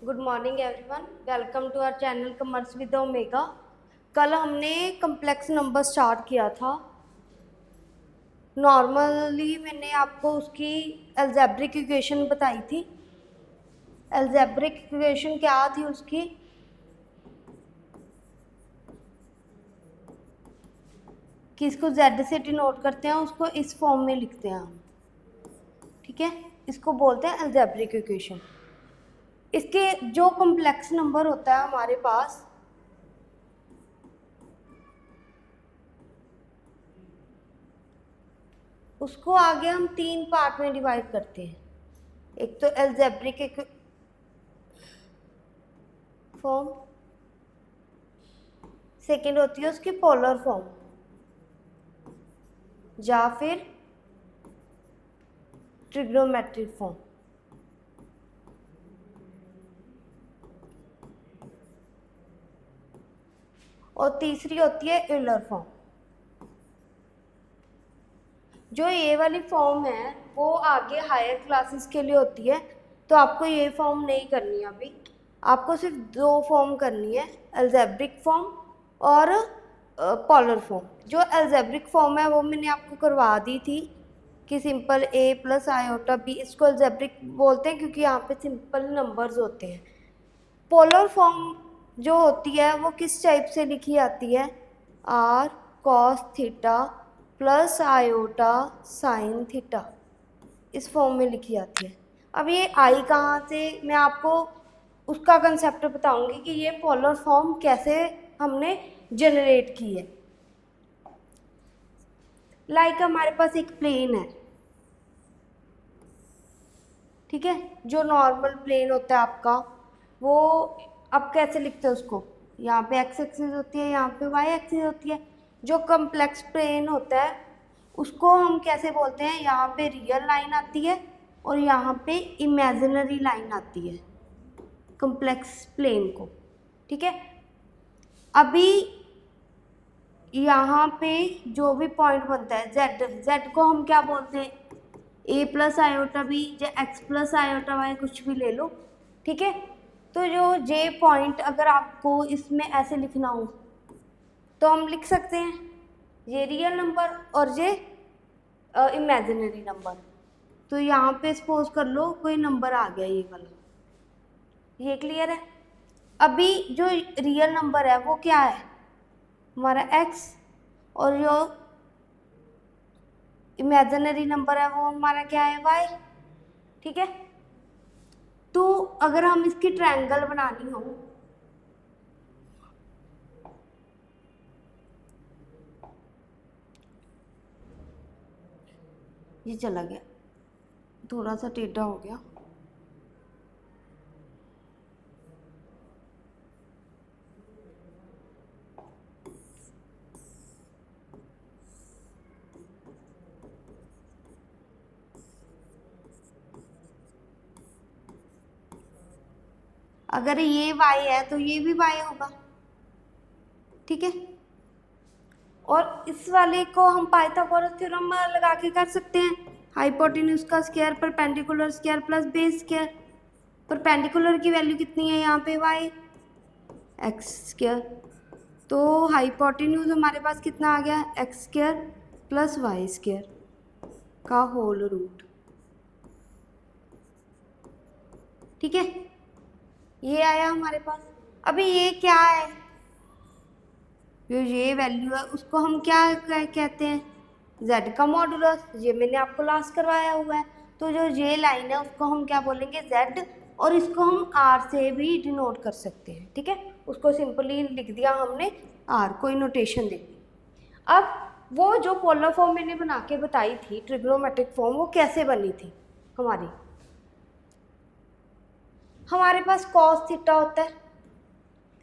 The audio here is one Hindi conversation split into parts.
Good morning everyone, welcome to our channel commerce with Omega. कल हमने कम्प्लेक्स नंबर स्टार्ट किया था। नॉर्मली मैंने आपको उसकी अलजेब्रिक इक्वेशन बताई थी। अलजेब्रिक इक्वेशन क्या थी उसकी? कि इसको जेड से डिनोट करते हैं, उसको इस फॉर्म में लिखते हैं हम। ठीक है, इसको बोलते हैं अलजेब्रिक इक्वेशन। इसके जो कम्प्लेक्स नंबर होता है हमारे पास, उसको आगे हम 3 पार्ट में डिवाइड करते हैं। एक तो अलजेब्रिक फॉर्म, सेकेंड होती है उसकी पोलर फॉर्म या फिर ट्रिग्नोमेट्रिक फॉर्म, और तीसरी होती है यूलर फॉर्म। जो ये वाली फॉर्म है वो आगे हायर क्लासेस के लिए होती है, तो आपको ये फॉर्म नहीं करनी है अभी। आपको सिर्फ 2 फॉर्म करनी है, अलजेब्रिक फॉर्म और पोलर फॉर्म। जो अलजेब्रिक फॉर्म है वो मैंने आपको करवा दी थी कि simple a plus iota b, इसको अलजेब्रिक बोलते हैं क्योंकि यहाँ पे सिंपल नंबर्स होते हैं। पोलर फॉर्म जो होती है वो किस टाइप से लिखी जाती है? r cos theta plus iota sine theta, इस फॉर्म में लिखी जाती है। अब ये आई कहाँ से, मैं आपको उसका कंसेप्ट बताऊंगी कि ये पोलर फॉर्म कैसे हमने जनरेट की है। लाइक हमारे पास एक प्लेन है, ठीक है, जो नॉर्मल प्लेन होता है आपका, वो आप कैसे लिखते हैं उसको? यहाँ पे एक्स एक्सिस होती है, यहाँ पे वाई एक्सिस होती है। जो कम्प्लेक्स प्लेन होता है उसको हम कैसे बोलते हैं? यहाँ पे रियल लाइन आती है और यहाँ पे इमेजिनरी लाइन आती है कम्प्लेक्स प्लेन को। ठीक है, अभी यहाँ पे जो भी पॉइंट बनता है जेड, जेड को हम क्या बोलते हैं? ए प्लस आयोटा बी या एक्स प्लस आयोटा वाई, कुछ भी ले लो। ठीक है, तो जो जे पॉइंट अगर आपको इसमें ऐसे लिखना हो तो हम लिख सकते हैं ये रियल नंबर और ये इमेजिनरी नंबर। तो यहाँ पे सपोज कर लो कोई नंबर आ गया ये वाला, ये क्लियर है। अभी जो रियल नंबर है वो क्या है? हमारा x, और जो इमेजिनरी नंबर है वो हमारा क्या है? y। ठीक है, तो अगर हम इसकी ट्रायंगल बनानी हो, ये चला गया, थोड़ा सा टेढ़ा हो गया। अगर ये y है तो ये भी y होगा। ठीक है, और इस वाले को हम पाइथागोरस थ्योरम लगा के कर सकते हैं। हाइपोटेन्यूज का square perpendicular square plus base square. Perpendicular की वैल्यू कितनी है यहाँ पे? y x square. तो हाइपोटेन्यूज हमारे पास कितना आ गया? X square plus y square का होल रूट। ठीक है, ये आया हमारे पास। अभी ये क्या है? जो ये वैल्यू है उसको हम क्या कहते हैं? z का मॉडुलस। ये मैंने आपको लास्ट करवाया हुआ है। तो जो ये लाइन है उसको हम क्या बोलेंगे? z, और इसको हम r से भी डिनोट कर सकते हैं। ठीक है, उसको सिंपली लिख दिया हमने r, कोई नोटेशन दे दी। अब वो जो पोलर फॉर्म मैंने बना के बताई थी, ट्रिग्नोमेट्रिक फॉर्म, वो कैसे बनी थी हमारी? हमारे पास कॉस थीटा होता है,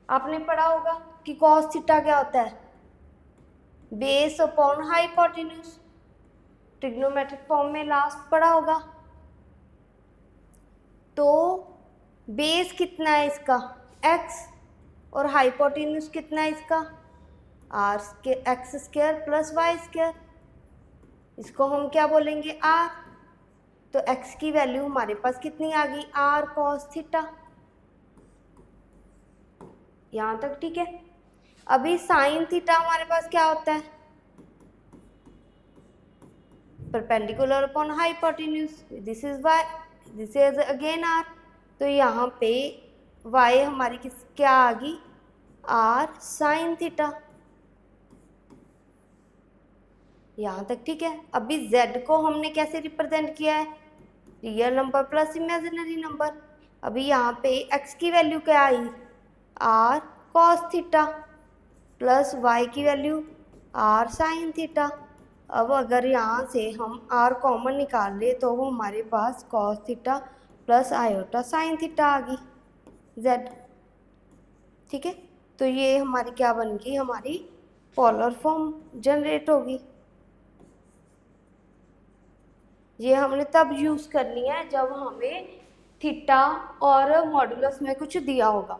आपने पढ़ा होगा कि कॉस थीटा क्या होता है? Base upon hypotenuse. Trigonometric form में लास्ट पढ़ा होगा। तो बेस कितना है इसका? x, और हाइपोटेन्यूज कितना है इसका? r x square plus y square. इसको हम क्या बोलेंगे? r। तो x की वैल्यू हमारे पास कितनी आ गई? r cos theta. यहाँ तक ठीक है। अभी साइन थीटा हमारे पास क्या होता है, perpendicular upon hypotenuse, this is y, this is again r. तो यहाँ पे वाई हमारी किस क्या आ गई, आर साइन थीटा, यहाँ तक ठीक है। अभी z को हमने कैसे रिप्रेजेंट किया है, real number plus imaginary number. अभी यहाँ पे x की वैल्यू क्या आई, r cos theta, plus y की वैल्यू r साइन थीटा। अब अगर यहाँ से हम r कॉमन निकाल ले तो वो हमारे पास cos theta plus iota sine theta आ गई z, ठीक है। तो ये हमारी क्या बन गई, हमारी पोलर फॉर्म जनरेट होगी। ये हमने तब यूज़ करनी है जब हमें थीटा और मॉडुलस में कुछ दिया होगा।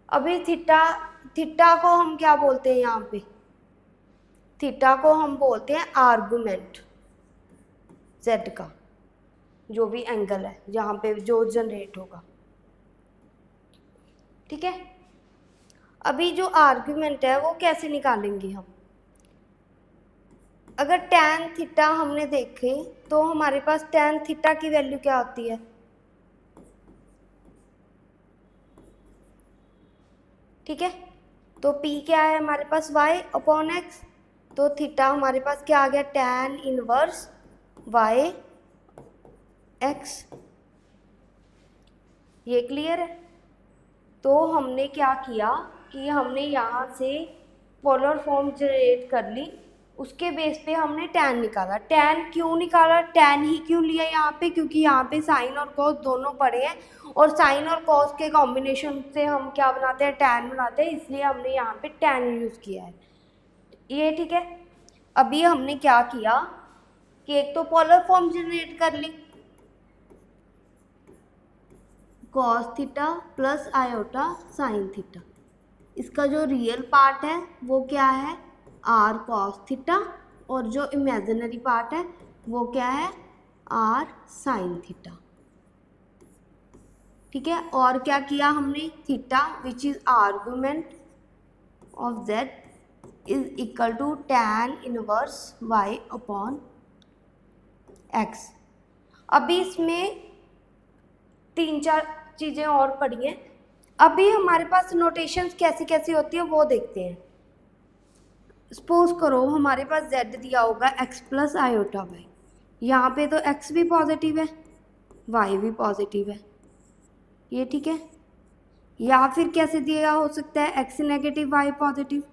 अभी थीटा को हम क्या बोलते हैं, यहाँ पे थीटा को हम बोलते हैं आर्गुमेंट z का, जो भी एंगल है यहाँ पे जो जनरेट होगा, ठीक है। अभी जो आर्गुमेंट है वो कैसे निकालेंगे हम, अगर tan थीटा हमने देखे तो हमारे पास tan थीटा की वैल्यू क्या होती है, ठीक है। तो P क्या है हमारे पास y अपॉन x, तो थीटा हमारे पास क्या आ गया, tan इनवर्स y x, ये क्लियर है। तो हमने क्या किया कि हमने यहाँ से पोलर फॉर्म जनरेट कर ली, उसके बेस पे हमने tan निकाला। tan क्यों निकाला, tan ही क्यों लिया यहाँ पे, क्योंकि यहाँ पे साइन और कॉस दोनों पड़े हैं और साइन और कॉस के कॉम्बिनेशन से हम क्या बनाते हैं, tan बनाते हैं, इसलिए हमने यहाँ पे tan यूज़ किया है, ये ठीक है। अभी हमने क्या किया कि एक तो पोलर फॉर्म जनरेट कर ली, cos theta plus iota sine theta, इसका जो रियल पार्ट है वो क्या है, आर कॉस थीटा, और जो इमेजिनरी पार्ट है वो क्या है, आर साइन थीटा, ठीक है। और क्या किया हमने, theta which is argument of z is equal to tan inverse y upon x। अभी इसमें 3-4 चीज़ें और पढ़ी हैं। अभी हमारे पास नोटेशंस कैसी कैसी होती है वो देखते हैं। सपोज करो हमारे पास z दिया होगा x प्लस आयोटा y, यहाँ पे तो x भी पॉजिटिव है y भी पॉजिटिव है, ये ठीक है। या फिर कैसे दिया हो सकता है, x नेगेटिव y पॉजिटिव,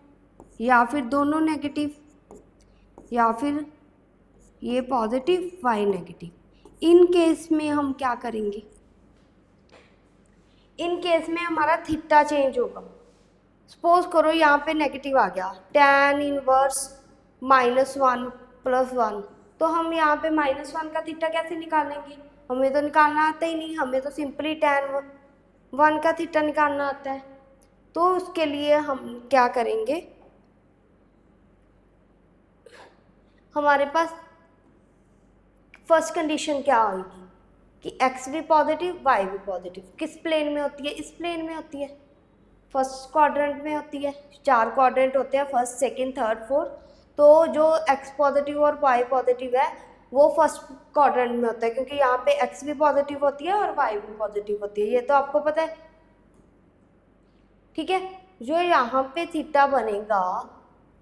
या फिर दोनों नेगेटिव, या फिर ये positive y negative. In case में हम क्या करेंगे, इन केस में हमारा थीटा चेंज होगा। सपोज करो यहाँ पे नेगेटिव आ गया, tan इनवर्स -1 प्लस 1, तो हम यहाँ पे -1 का थीटा कैसे निकालेंगे, हमें तो निकालना आता ही नहीं, हमें तो सिंपली tan 1 का थीटा निकालना आता है। तो उसके लिए हम क्या करेंगे, हमारे पास फर्स्ट कंडीशन क्या होगी कि x भी पॉजिटिव y भी पॉजिटिव, किस प्लेन में होती है, इस प्लेन में होती है, फर्स्ट क्वाड्रेंट में होती है। 4 क्वाड्रेंट होते हैं, फर्स्ट सेकंड थर्ड फोर्थ, तो जो x पॉजिटिव और y पॉजिटिव है वो फर्स्ट क्वाड्रेंट में होता है, क्योंकि यहाँ पे x भी पॉजिटिव होती है और y भी पॉजिटिव होती है, ये तो आपको पता है, ठीक है। जो यहाँ पे थीटा बनेगा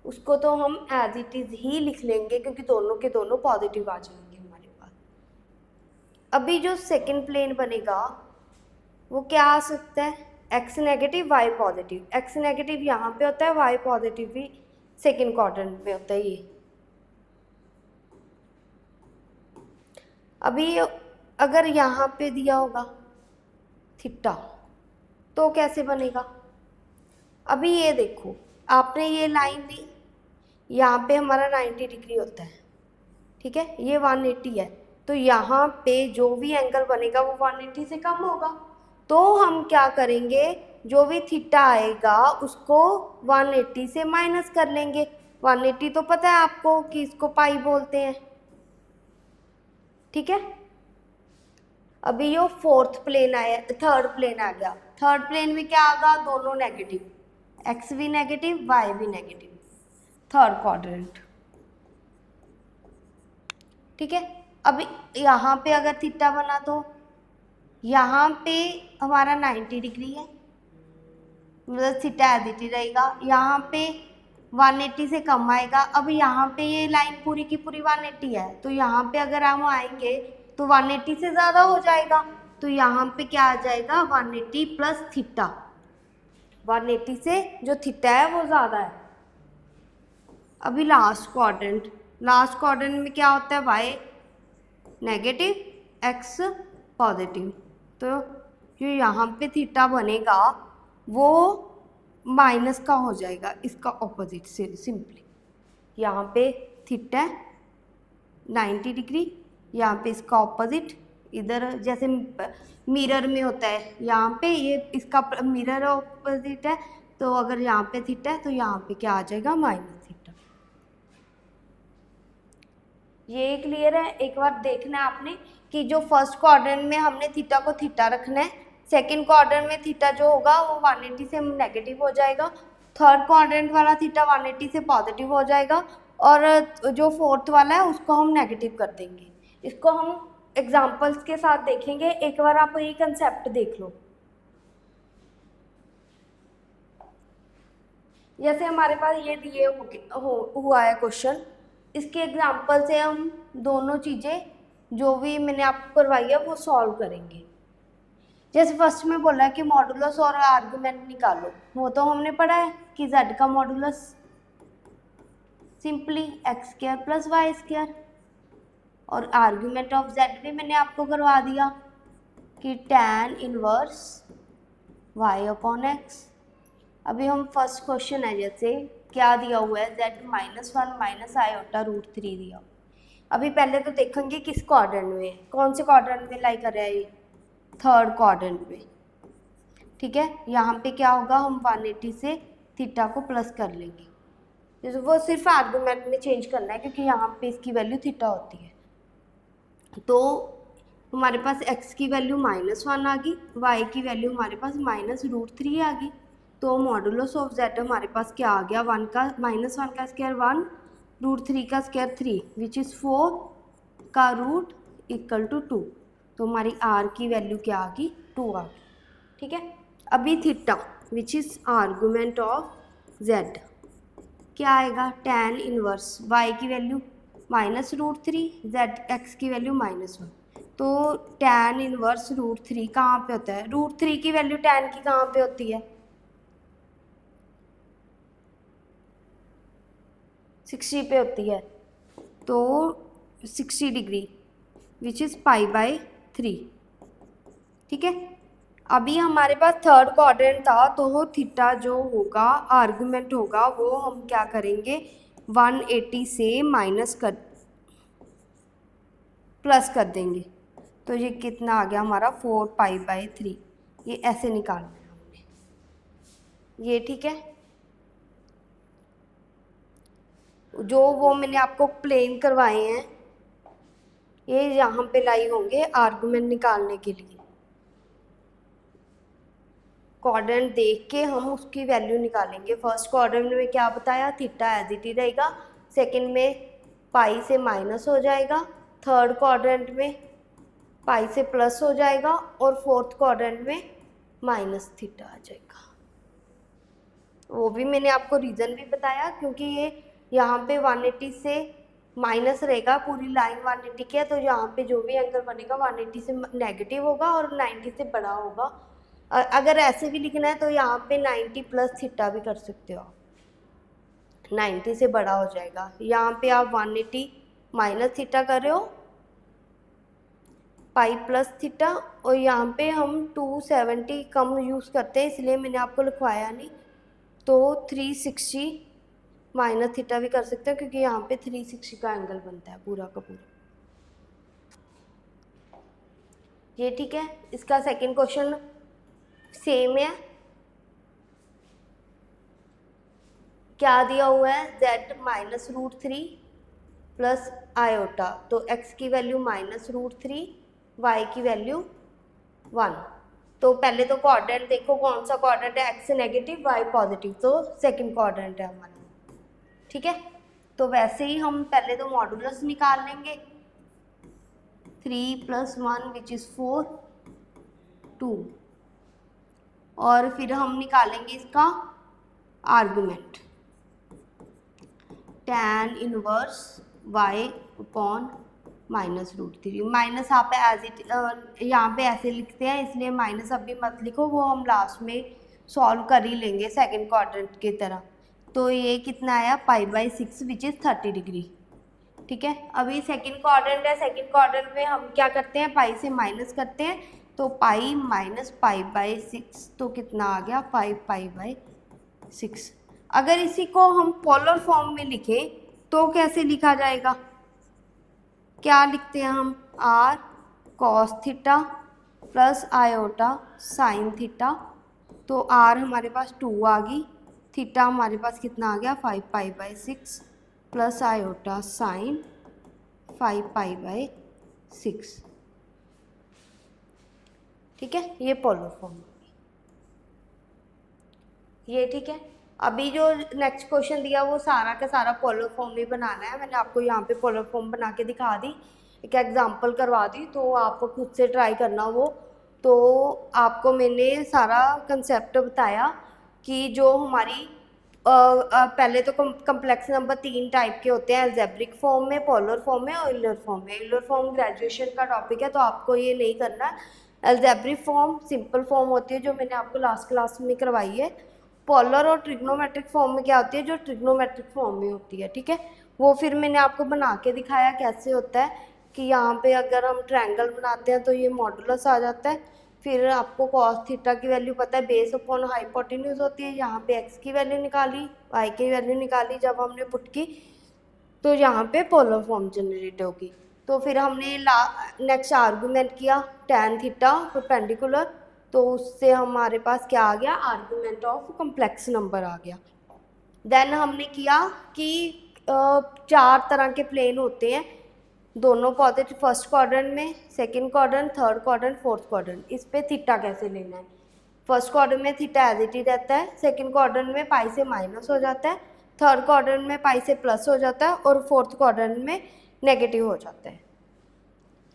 उसको तो हम एज इट इज ही लिख लेंगे, क्योंकि दोनों के दोनों पॉजिटिव आ जाएंगे हमारे पास। अभी जो सेकंड प्लेन बनेगा वो क्या आ सकता है, x negative y positive, x negative यहाँ पे होता है, y पॉजिटिव भी सेकंड क्वाड्रेंट में होता है ये। अभी अगर यहाँ पे दिया होगा थीटा तो कैसे बनेगा, अभी ये देखो आपने ये लाइन ली, यहाँ पे हमारा 90 डिग्री होता है, ठीक है, ये 180 है, तो यहाँ पे जो भी एंगल बनेगा वो 180 से कम होगा। तो हम क्या करेंगे, जो भी थीटा आएगा उसको 180 से माइनस कर लेंगे। 180 तो पता है आपको कि इसको पाई बोलते हैं, ठीक है। अभी यो फोर्थ प्लेन आया, थर्ड प्लेन आ गया, थर्ड प्लेन में क्या आएगा, दोनों नेगेटिव, एक्स भी नेगेटिव, वाई भी नेगेटिव, थर्ड क्वाड्रेंट। ठीक है, अब यहाँ पे अगर थीटा बना तो यहाँ पे हमारा 90 डिग्री है, मतलब थीटा एज इट इज रहेगा। यहाँ पे 180 से कम आएगा। अब यहाँ पे ये लाइन पूरी की पूरी 180 है, तो यहाँ पे अगर हम आएंगे तो 180 से ज़्यादा हो जाएगा, तो यहाँ पे क्या आ जाएगा 180 प्लस थीटा, 180 से जो थीटा है वो ज़्यादा है। अभी लास्ट क्वाड्रेंट में क्या होता है, वाई नेगेटिव, एक्स पॉजिटिव, तो जो यहाँ पे थीटा बनेगा वो माइनस का हो जाएगा, इसका ऑपोजिट से सिंपली। यहाँ पे थीटा 90 डिग्री, यहाँ पे इसका ऑपोजिट, इधर जैसे मिरर में होता है, यहाँ पे ये इसका मिरर ऑपोजिट है, तो अगर यहाँ पे थीटा है तो यहाँ पे क्या आ जाएगा माइनस थीटा। ये क्लियर है? एक बार देखना है आपने कि जो फर्स्ट क्वाड्रेंट में हमने थीटा को थीटा रखना है, सेकंड क्वाड्रेंट में थीटा जो होगा वो 180 से नेगेटिव हो जाएगा, थर्ड क्वाड्रेंट वाला थीटा 180 से पॉजिटिव हो जाएगा, और जो फोर्थ वाला है उसको हम नेगेटिव कर देंगे। इसको हम एग्जाम्पल्स के साथ देखेंगे। एक बार आप ये कंसेप्ट देख लो। जैसे हमारे पास ये दिए हुआ है क्वेश्चन, इसके एग्जाम्पल से हम दोनों चीज़ें जो भी मैंने आपको करवाई है वो सॉल्व करेंगे। जैसे फर्स्ट में बोला है कि मॉडुलस और आर्गुमेंट निकालो, वो तो हमने पढ़ा है कि z का modulus simply x square plus y square, और आर्गुमेंट ऑफ z भी मैंने आपको करवा दिया कि tan inverse y upon x. अभी हम फर्स्ट क्वेश्चन है, जैसे क्या दिया हुआ है z -1 माइनस आयोटा √3 दिया। अभी पहले तो देखेंगे किस क्वाड्रेंट में, कौन से क्वाड्रेंट में लाई कर रहा है ये, थर्ड क्वाड्रेंट में। ठीक है, यहाँ पे क्या होगा, हम 180 से थीटा को प्लस कर लेंगे, जैसे वो सिर्फ आर्गुमेंट में चेंज करना है क्योंकि यहाँ पे इसकी वैल्यू थीटा होती है। तो हमारे पास x की वैल्यू -1 आ गई, y की वैल्यू हमारे पास -√3 आ गई, तो मॉडुलस ऑफ z हमारे पास क्या आ गया, 1 का -1 का स्क्वायर 1, √3 का स्क्वायर 3, विच इज़ 4 का रूट इक्वल टू 2, तो हमारी r की वैल्यू क्या आ गई, 2 आ गई। ठीक है, अभी theta which is argument of z क्या आएगा, tan इनवर्स y की वैल्यू -√3, x की वैल्यू -1, तो tan इनवर्स √3 कहाँ पे होता है, √3 की वैल्यू tan की कहाँ पे होती है, 60 पे होती है, तो 60 डिग्री विच इज़ π/3। ठीक है, अभी हमारे पास थर्ड क्वाड्रेंट था, तो वो थीटा जो होगा आर्गुमेंट होगा वो हम क्या करेंगे 180 से प्लस कर देंगे, तो ये कितना आ गया हमारा 4π/3, ये ऐसे निकालना है हमने ये। ठीक है, जो वो मैंने आपको प्लेन करवाए हैं ये यहाँ पे लाई होंगे आर्गुमेंट निकालने के लिए। क्वाड्रेंट देख के हम उसकी वैल्यू निकालेंगे। फर्स्ट क्वाड्रेंट में क्या बताया, थीटा एज इट इज रहेगा, सेकंड में पाई से माइनस हो जाएगा, थर्ड क्वाड्रेंट में पाई से प्लस हो जाएगा, और फोर्थ क्वाड्रेंट में माइनस थीटा आ जाएगा। वो भी मैंने आपको रीज़न भी बताया, क्योंकि ये यहाँ पे 180 से माइनस रहेगा, पूरी लाइन 180 की है, तो यहाँ पे जो भी एंगल बनेगा 180 से नेगेटिव होगा और 90 से बड़ा होगा। अगर ऐसे भी लिखना है तो यहाँ पे 90 प्लस थीटा भी कर सकते हो, 90 से बड़ा हो जाएगा। यहाँ पे आप 180 माइनस थीटा कर रहे हो, पाई प्लस थीटा, और यहाँ पे हम 270 कम यूज़ करते हैं इसलिए मैंने आपको लिखवाया नहीं, तो 360 माइनस थीटा भी कर सकते हो, क्योंकि यहाँ पे 360 का एंगल बनता है पूरा का पूरा। ये ठीक है, इसका सेकंड क्वेश्चन सेम है। क्या दिया हुआ है, z -√3 प्लस आयोटा, तो x की वैल्यू -√3, y की वैल्यू 1, तो पहले तो क्वाड्रेंट देखो कौन सा क्वाड्रेंट है, एक्स नेगेटिव वाई पॉजिटिव, तो सेकंड क्वाड्रेंट है हमारा, ठीक है। तो वैसे ही हम पहले तो मॉडुलस निकाल लेंगे, 3 + 1 विच इज़ 4, 2, और फिर हम निकालेंगे इसका argument, tan inverse y upon -√3। Minus यहाँ पे एज इट यहाँ पे ऐसे लिखते हैं, इसलिए माइनस अभी मत लिखो, वो हम लास्ट में सॉल्व कर ही लेंगे सेकंड क्वाड्रेंट की तरह। तो ये कितना आया, π/6 विच इज़ 30 डिग्री, ठीक है। अभी सेकंड क्वाड्रेंट है, सेकंड क्वाड्रेंट में हम क्या करते हैं, पाई से माइनस करते हैं, तो पाई माइनस π/6, तो कितना आ गया 5π/6। अगर इसी को हम पोलर फॉर्म में लिखें तो कैसे लिखा जाएगा, क्या लिखते हैं हम, r cos theta plus iota sine theta, तो r हमारे पास 2 आ गई, थीटा हमारे पास कितना आ गया 5π/6 प्लस आयोटा साइन 5π/6, ठीक है। ये पोलर फॉर्म, ये ठीक है। अभी जो नेक्स्ट क्वेश्चन दिया वो सारा का सारा पोलर फॉर्म ही बनाना है, मैंने आपको यहाँ पे पोलर फॉर्म बना के दिखा दी, एक एग्जांपल करवा दी, तो आपको खुद से ट्राई करना वो। तो आपको मैंने सारा कंसेप्ट बताया कि जो हमारी पहले तो कम्प्लेक्स नंबर 3 टाइप के होते हैं, अलजेब्रिक फॉर्म में, पोलर फॉर्म में और यूलर फॉर्म में। यूलर फॉर्म ग्रेजुएशन का टॉपिक है, तो आपको ये नहीं करना है। अलजेब्रिक फॉर्म सिंपल फॉर्म होती है, जो मैंने आपको लास्ट क्लास में करवाई है। पोलर और ट्रिग्नोमेट्रिक फॉर्म में क्या होती है, जो ट्रिग्नोमेट्रिक फॉर्म में होती है, ठीक है। वो फिर मैंने आपको बना के दिखाया कैसे होता है, कि यहाँ पे अगर हम ट्रायंगल बनाते हैं तो ये मॉडुलस आ जाता है, फिर आपको कॉस थीटा की वैल्यू पता है, बेस अपॉन हाइपोटेन्यूज होती है, यहाँ पे एक्स की वैल्यू निकाली, वाई की वैल्यू निकाली जब हमने पुट की, तो यहाँ पे पोलर फॉर्म जनरेट होगी। तो फिर हमने नेक्स्ट आर्गूमेंट किया tan थीटा परपेंडिकुलर, तो उससे हमारे पास क्या आ गया, आर्गूमेंट ऑफ कम्प्लेक्स नंबर आ गया। देन हमने किया कि 4 तरह के प्लेन होते हैं, दोनों पॉजिटिव, फर्स्ट क्वाड्रेंट में, second quadrant, third quadrant, fourth quadrant. इस पे थीटा कैसे लेना है, फर्स्ट क्वाड्रेंट में थीटा एज इट इज रहता है, सेकंड क्वाड्रेंट में पाई से माइनस हो जाता है, थर्ड क्वाड्रेंट में पाई से प्लस हो जाता है, और फोर्थ क्वाड्रेंट में नेगेटिव हो जाता है।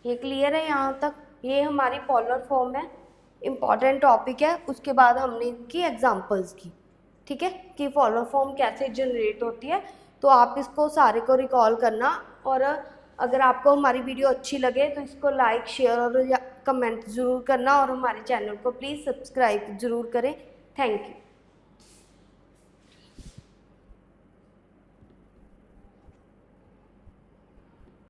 ये क्लियर है यहाँ तक, ये हमारी पोलर फॉर्म है, इम्पॉर्टेंट टॉपिक है। उसके बाद हमने इनकी एग्जांपल्स की, ठीक है, कि पोलर फॉर्म कैसे जनरेट होती है। तो आप इसको सारे को रिकॉल करना, और अगर आपको हमारी वीडियो अच्छी लगे तो इसको लाइक, शेयर और कमेंट ज़रूर करना, और हमारे चैनल को प्लीज़ सब्सक्राइब ज़रूर करें। Thank you.